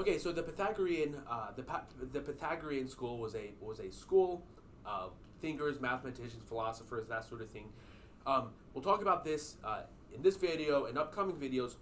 Okay, so the Pythagorean school was a school of thinkers, mathematicians, philosophers, that sort of thing. We'll talk about this in this video and upcoming videos.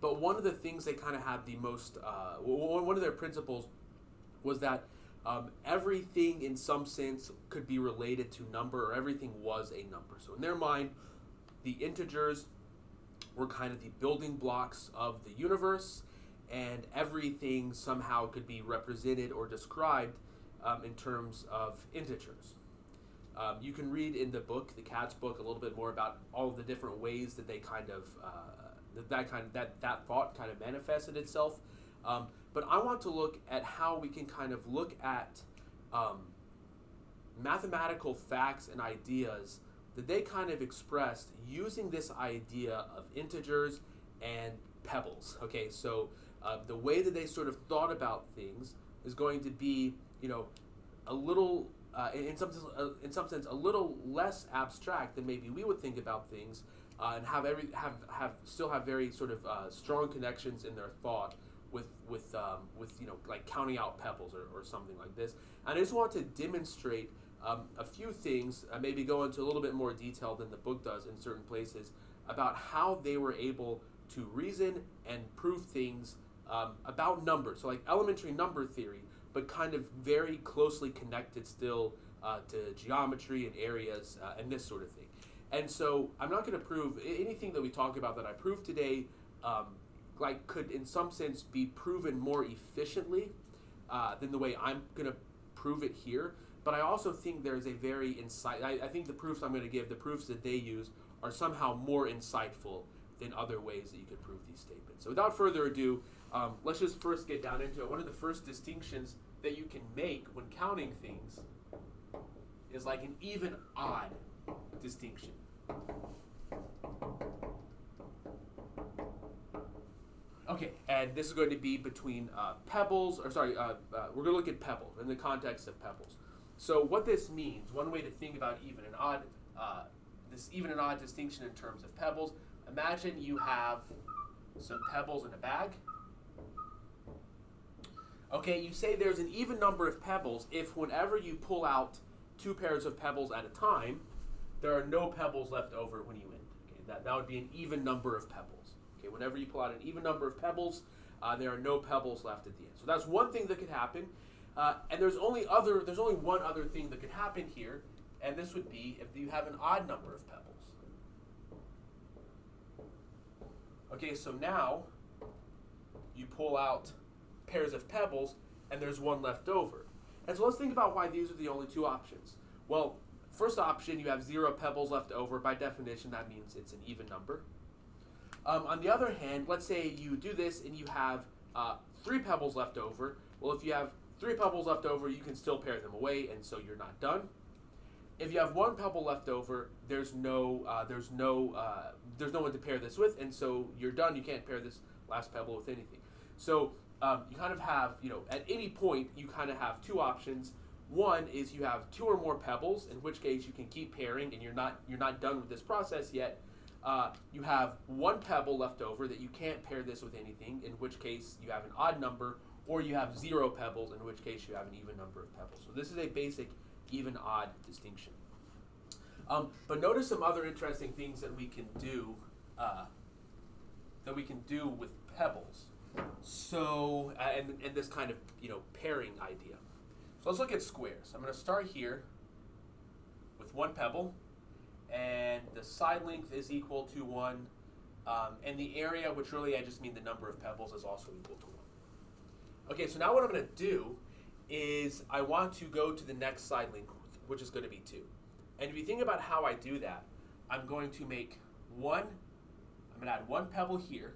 But one of the things they kind of had the most, one of their principles was that everything in some sense could be related to number, or everything was a number. So in their mind, the integers were kind of the building blocks of the universe, and everything somehow could be represented or described in terms of integers. You can read in the book, the Cat's book, a little bit more about all of the different ways that they kind of that thought kind of manifested itself. But I want to look at how we can kind of look at mathematical facts and ideas that they kind of expressed using this idea of integers and pebbles. Okay, so the way that they sort of thought about things is going to be, a little, in some sense, a little less abstract than maybe we would think about things, and still have very sort of strong connections in their thought with like counting out pebbles or something like this. And I just want to demonstrate a few things, maybe go into a little bit more detail than the book does in certain places, about how they were able to reason and prove things about numbers. So like elementary number theory, but kind of very closely connected still to geometry and areas and this sort of thing. And so I'm not going to prove anything that we talk about that I prove today, could in some sense be proven more efficiently than the way I'm going to prove it here. But I also think there's a very I think the proofs I'm going to give, the proofs that they use, are somehow more insightful than other ways that you could prove these statements. So without further ado, let's just first get down into it. One of the first distinctions that you can make when counting things is like an even-odd distinction. Okay, and this is going to be between pebbles, we're going to look at pebbles in the context of pebbles. So what this means, one way to think about even and odd, this even and odd distinction in terms of pebbles, imagine you have some pebbles in a bag. Okay, you say there's an even number of pebbles if whenever you pull out 2 pairs of pebbles at a time, there are no pebbles left over when you end. Okay, that would be an even number of pebbles. Okay, whenever you pull out an even number of pebbles, there are no pebbles left at the end. So that's one thing that could happen. And there's only one other thing that could happen here, and this would be if you have an odd number of pebbles. Okay, so now you pull out pairs of pebbles, and there's one left over. And so let's think about why these are the only 2 options. Well, first option, you have 0 pebbles left over. By definition, that means it's an even number. On the other hand, let's say you do this and you have 3 pebbles left over. Well, if you have 3 pebbles left over, you can still pair them away, and so you're not done. If you have 1 pebble left over, there's no one to pair this with, and so you're done. You can't pair this last pebble with anything. So you kind of have, at any point, you kind of have 2 options. One is you have 2 or more pebbles, in which case you can keep pairing, and you're not done with this process yet. You have 1 pebble left over that you can't pair this with anything, in which case you have an odd number, or you have 0 pebbles, in which case you have an even number of pebbles. So this is a basic even-odd distinction. But notice some other interesting things that we can do with pebbles. So and this kind of pairing idea. So let's look at squares. I'm going to start here with 1 pebble, and the side length is equal to 1, and the area, which really I just mean the number of pebbles, is also equal to 1. Okay, so now what I'm going to do is I want to go to the next side length, which is going to be 2. And if you think about how I do that, I'm going to add 1 pebble here,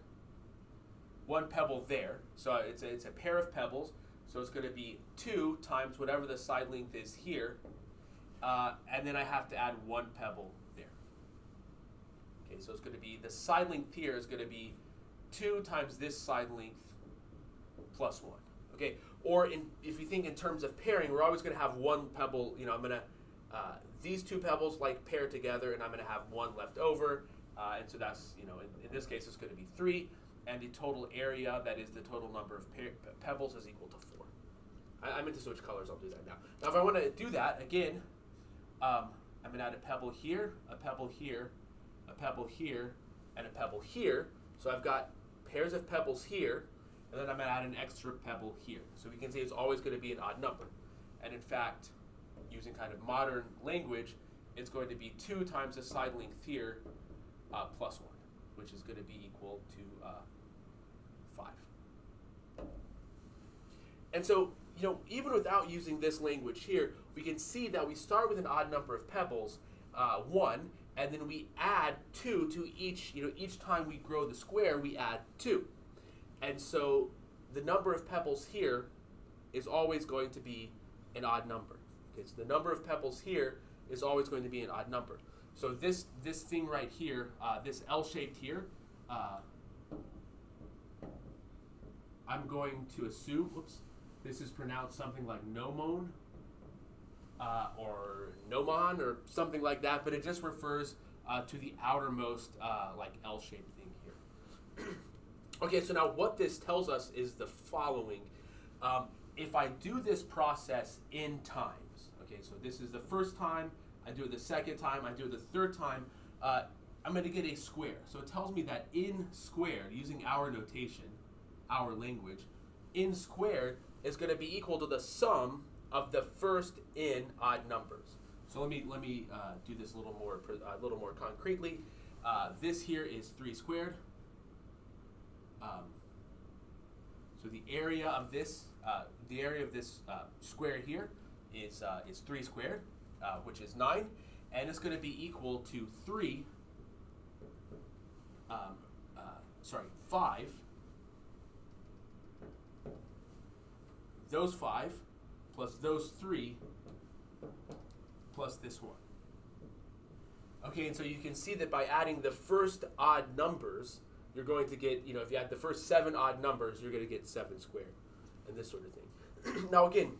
1 pebble there. So it's a pair of pebbles. So it's going to be 2 times whatever the side length is here. And then I have to add 1 pebble there. Okay, so it's going to be, the side length here is going to be 2 times this side length plus 1. Okay, or if you think in terms of pairing, we're always going to have 1 pebble. I'm going to, these 2 pebbles pair together, and I'm going to have 1 left over. And so that's, in this case, it's going to be 3. and the total area, that is the total number of pebbles, is equal to 4. I meant to switch colors. I'll do that now. Now, if I want to do that again, I'm going to add a pebble here, a pebble here, a pebble here, and a pebble here. So I've got pairs of pebbles here, and then I'm going to add an extra pebble here. So we can see it's always going to be an odd number. And in fact, using kind of modern language, it's going to be 2 times the side length here plus 1, which is going to be equal to 5. And so, even without using this language here, we can see that we start with an odd number of pebbles, 1, and then we add 2 to each, each time we grow the square, we add 2. And so the number of pebbles here is always going to be an odd number. Okay, so the number of pebbles here is always going to be an odd number. So this thing right here, this L-shaped here, I'm going to assume, this is pronounced something like nomon or nomon or something like that, but it just refers to the outermost like L-shaped thing here. Okay, so now what this tells us is the following. If I do this process n times, okay, so this is the first time, I do it the second time, I do it the third time, I'm going to get a square. So it tells me that n squared, using our notation, our language, n squared is going to be equal to the sum of the first n odd numbers. So let me do this a little more concretely. This here is 3 squared. So the area of this square here is 3 squared, which is 9, and it's going to be equal to 5. Those 5 plus those 3 plus this 1. Okay, and so you can see that by adding the first odd numbers, you're going to get, if you add the first 7 odd numbers, you're going to get 7 squared, and this sort of thing. Now again,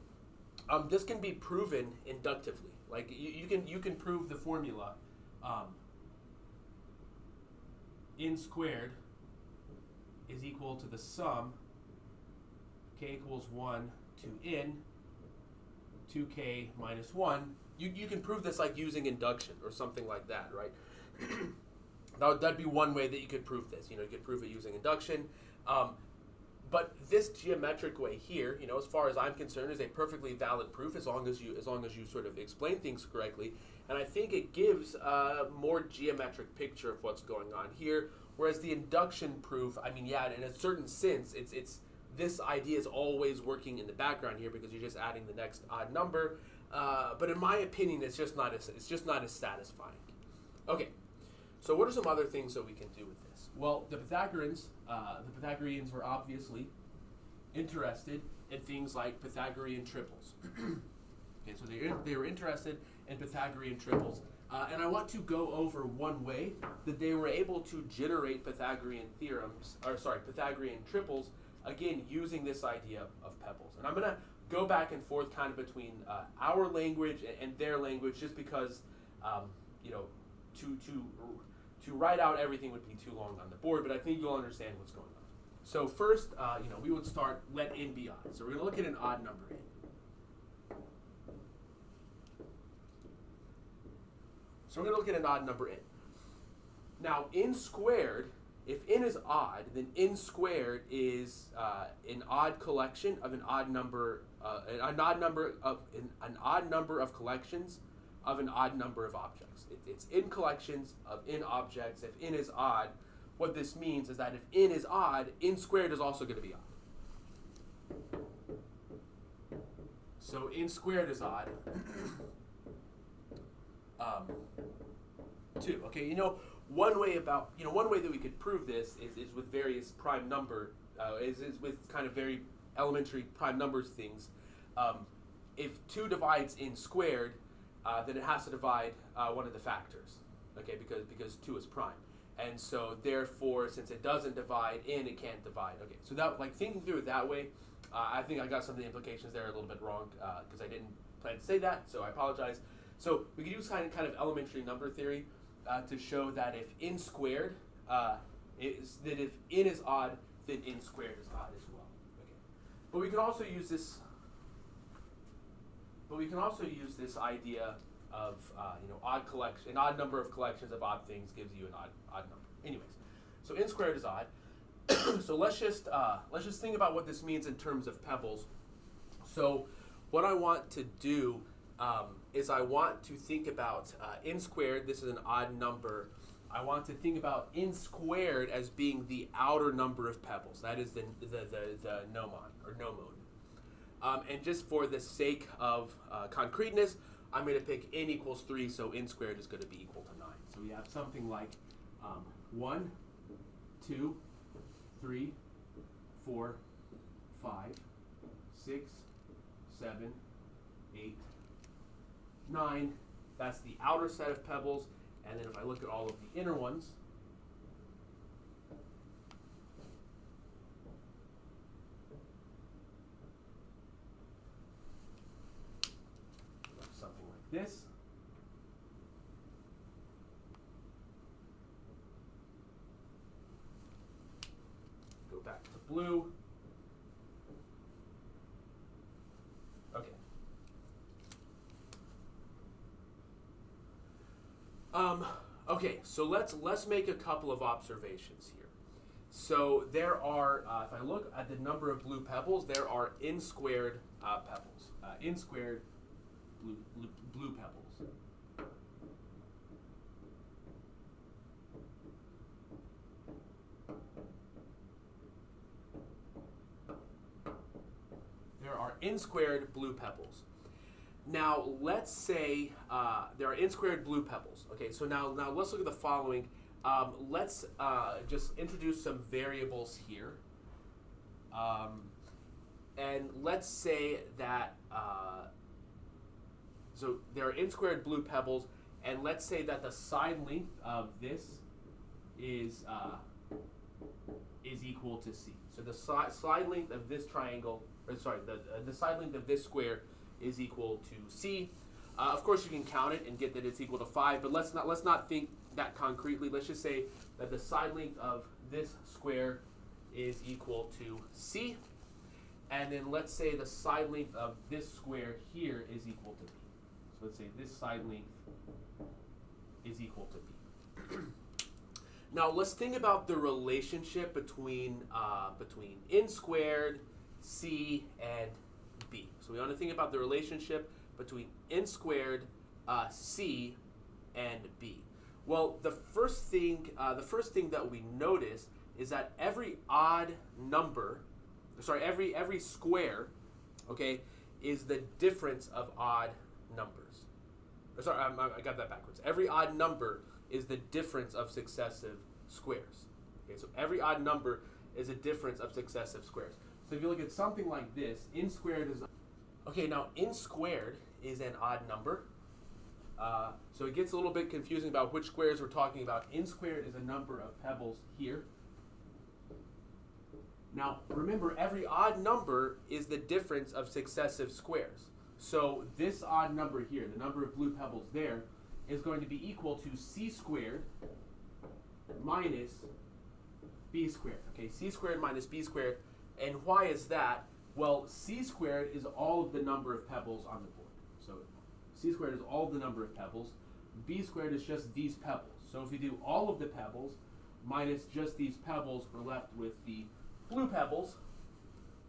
this can be proven inductively. Like you can prove the formula n squared is equal to the sum k equals 1 to n 2k minus 1. You can prove this like using induction or something like that, right? That'd be one way that you could prove this. You could prove it using induction. But this geometric way here, as far as I'm concerned, is a perfectly valid proof as long as you sort of explain things correctly. And I think it gives a more geometric picture of what's going on here. Whereas the induction proof, in a certain sense, it's this idea is always working in the background here because you're just adding the next odd number. But in my opinion, it's just not as satisfying. Okay. So what are some other things that we can do with this? Well, the Pythagoreans were obviously interested in things like Pythagorean triples. Okay, so they were interested in Pythagorean triples. And I want to go over one way that they were able to generate Pythagorean triples, again, using this idea of pebbles. And I'm going to go back and forth kind of between our language and their language just because, to write out everything would be too long on the board, but I think you'll understand what's going on. So first, we would start, let n be odd. So we're going to look at an odd number n. So we're going to look at an odd number n. Now, n squared, if n is odd, then n squared is an odd collection of an odd number, an odd number of collections of an odd number of objects. It's n collections of n objects. If n is odd, what this means is that if n is odd, n squared is also going to be odd. So n squared is odd. 2. Okay, one way that we could prove this is with various prime number, is with kind of very elementary prime numbers things. If 2 divides n squared, then it has to divide one of the factors, okay, because 2 is prime. And so therefore, since it doesn't divide n, it can't divide. Okay, so that, like, thinking through it that way, I think I got some of the implications there a little bit wrong because I didn't plan to say that, so I apologize. So we could use kind of elementary number theory to show that if n squared is that if in is odd, then in squared is odd as well. Okay, but we can also use this. But we can also use this idea of odd collection, an odd number of collections of odd things gives you an odd number. Anyways, so n squared is odd. So let's just think about what this means in terms of pebbles. So what I want to do is I want to think about n squared. This is an odd number. I want to think about n squared as being the outer number of pebbles. That is the nomon or nomode. And just for the sake of concreteness, I'm going to pick n equals 3, so n squared is going to be equal to 9. So we have something like 1, 2, 3, 4, 5, 6, 7, 8, 9. That's the outer set of pebbles. And then if I look at all of the inner ones, something like this. Go back to blue. Okay. Okay, so let's make a couple of observations here. So there are, if I look at the number of blue pebbles, there are n squared pebbles, n squared blue pebbles. There are n squared blue pebbles. Now let's say there are n squared blue pebbles. Okay, so now let's look at the following. Let's just introduce some variables here. And let's say that so there are n squared blue pebbles, and let's say that the side length of this is equal to c. So the side length of this triangle, or sorry, the side length of this square is equal to c. Of course, you can count it and get that it's equal to 5, but let's not think that concretely. Let's just say that the side length of this square is equal to c, and then let's say the side length of this square here is equal to b. So let's say this side length is equal to b. Now let's think about the relationship between n squared, c, and b. So we want to think about the relationship between n squared, c, and b. Well, the first thing that we notice is that every square, okay, is the difference of odd numbers. Sorry, I got that backwards. Every odd number is the difference of successive squares. Okay, so every odd number is a difference of successive squares. So if you look at something like this, n squared is... Okay, now n squared is an odd number. So it gets a little bit confusing about which squares we're talking about. N squared is a number of pebbles here. Now, remember, every odd number is the difference of successive squares. So this odd number here, the number of blue pebbles there, is going to be equal to c squared minus b squared. Okay, c squared minus b squared. And why is that? Well, c squared is all of the number of pebbles on the board. So c squared is all of the number of pebbles. B squared is just these pebbles. So if we do all of the pebbles minus just these pebbles, we're left with the blue pebbles,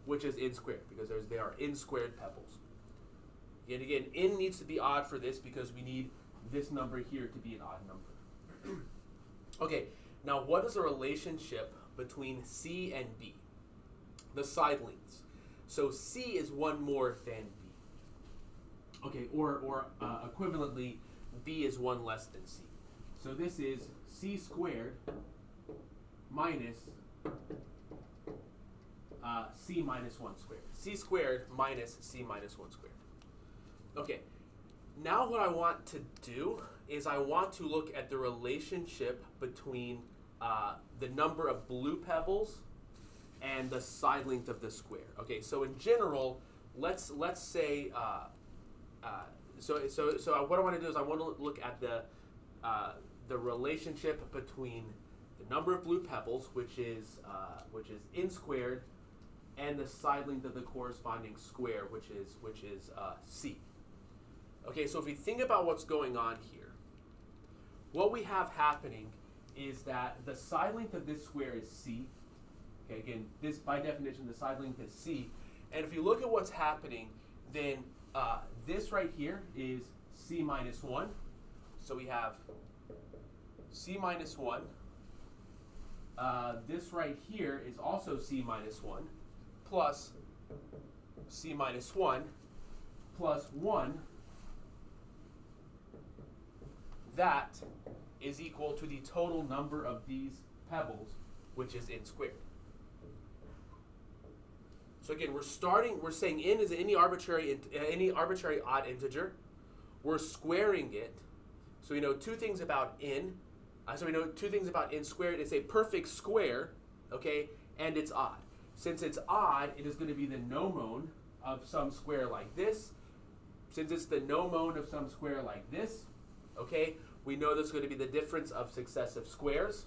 which is n squared, because they are n squared pebbles. And again, n needs to be odd for this because we need this number here to be an odd number. Okay, now what is the relationship between c and b? The side lengths. So c is one more than b. Okay, or equivalently, b is one less than c. So this is c squared minus c minus 1 squared. C squared minus c minus 1 squared. Okay, now what I want to do is I want to look at the relationship between the number of blue pebbles and the side length of the square. Okay, so in general, let's say so what I want to do is I want to look at the relationship between the number of blue pebbles, which is n squared, and the side length of the corresponding square, which is c. Okay, so if we think about what's going on here, what we have happening is that the side length of this square is c. Okay, again, this by definition, the side length is c. And if you look at what's happening, then this right here is c minus 1. So we have c minus 1. This right here is also c minus 1 plus c minus 1 plus 1. That is equal to the total number of these pebbles, which is n squared. So again, we're saying n is any arbitrary odd integer. We're squaring it. So we know two things about n. So we know two things about n squared. It's a perfect square, okay, and it's odd. Since it's odd, it is going to be the nomone of some square like this. Since it's the nomone of some square like this, okay, we know that's going to be the difference of successive squares.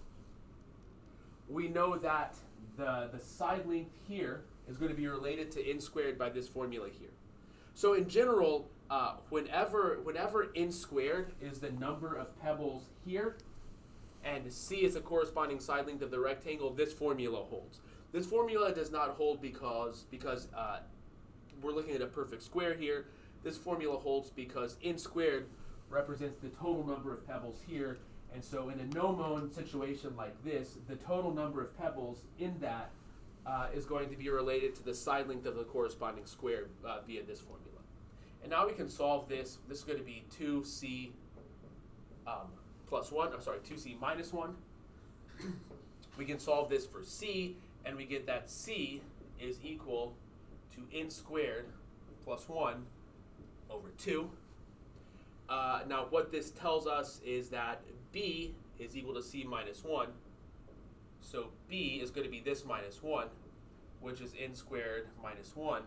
We know that the side length here is going to be related to n squared by this formula here. So in general, whenever n squared is the number of pebbles here, and c is the corresponding side length of the rectangle, this formula holds. This formula does not hold because we're looking at a perfect square here. This formula holds because n squared represents the total number of pebbles here, and so in a nomone situation like this, the total number of pebbles in that is going to be related to the side length of the corresponding square via this formula. And now we can solve this. This is going to be 2c plus 1, I'm sorry, 2c minus 1. We can solve this for c, and we get that c is equal to n squared plus 1 over 2. Now what this tells us is that b is equal to c minus 1. So b is going to be this minus 1, which is n squared minus 1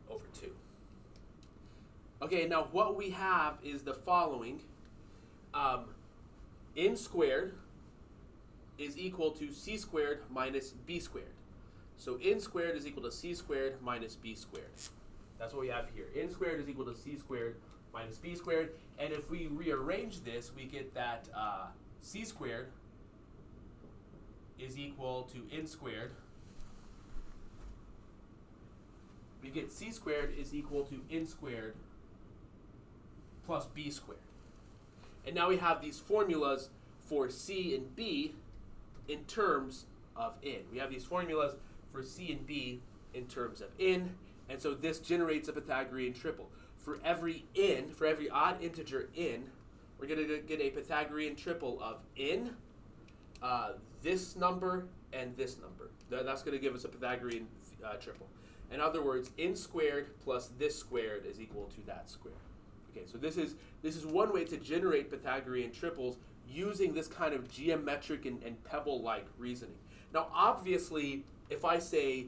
over 2. Okay, now what we have is the following. N squared is equal to c squared minus b squared. So n squared is equal to c squared minus b squared. That's what we have here. N squared is equal to c squared minus b squared. And if we rearrange this, we get that c squared is equal to n squared. We get c squared is equal to n squared plus b squared. And now we have these formulas for c and b in terms of n. We have these formulas for c and b in terms of n, and so this generates a Pythagorean triple. For every n, for every odd integer n, we're going to get a Pythagorean triple of n, this number, and this number. That's going to give us a Pythagorean triple. In other words, n squared plus this squared is equal to that squared. Okay, so this is one way to generate Pythagorean triples using this kind of geometric and pebble-like reasoning. Now, obviously, if I say,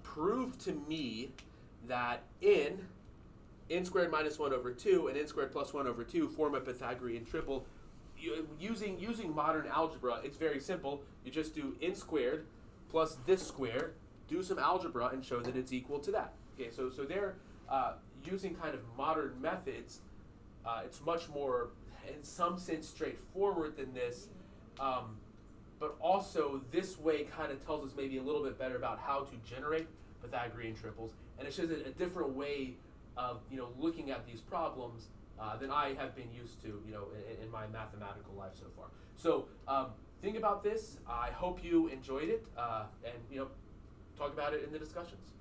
prove to me that n squared minus 1 over 2 and n squared plus 1 over 2 form a Pythagorean triple, using modern algebra, it's very simple. You just do n squared plus this square, do some algebra, and show that it's equal to that. Okay, so they're using kind of modern methods. It's much more, in some sense, straightforward than this, but also this way kind of tells us maybe a little bit better about how to generate Pythagorean triples, and it shows a different way of looking at these problems than I have been used to in my mathematical life so far. So think about this. I hope you enjoyed it, and talk about it in the discussions.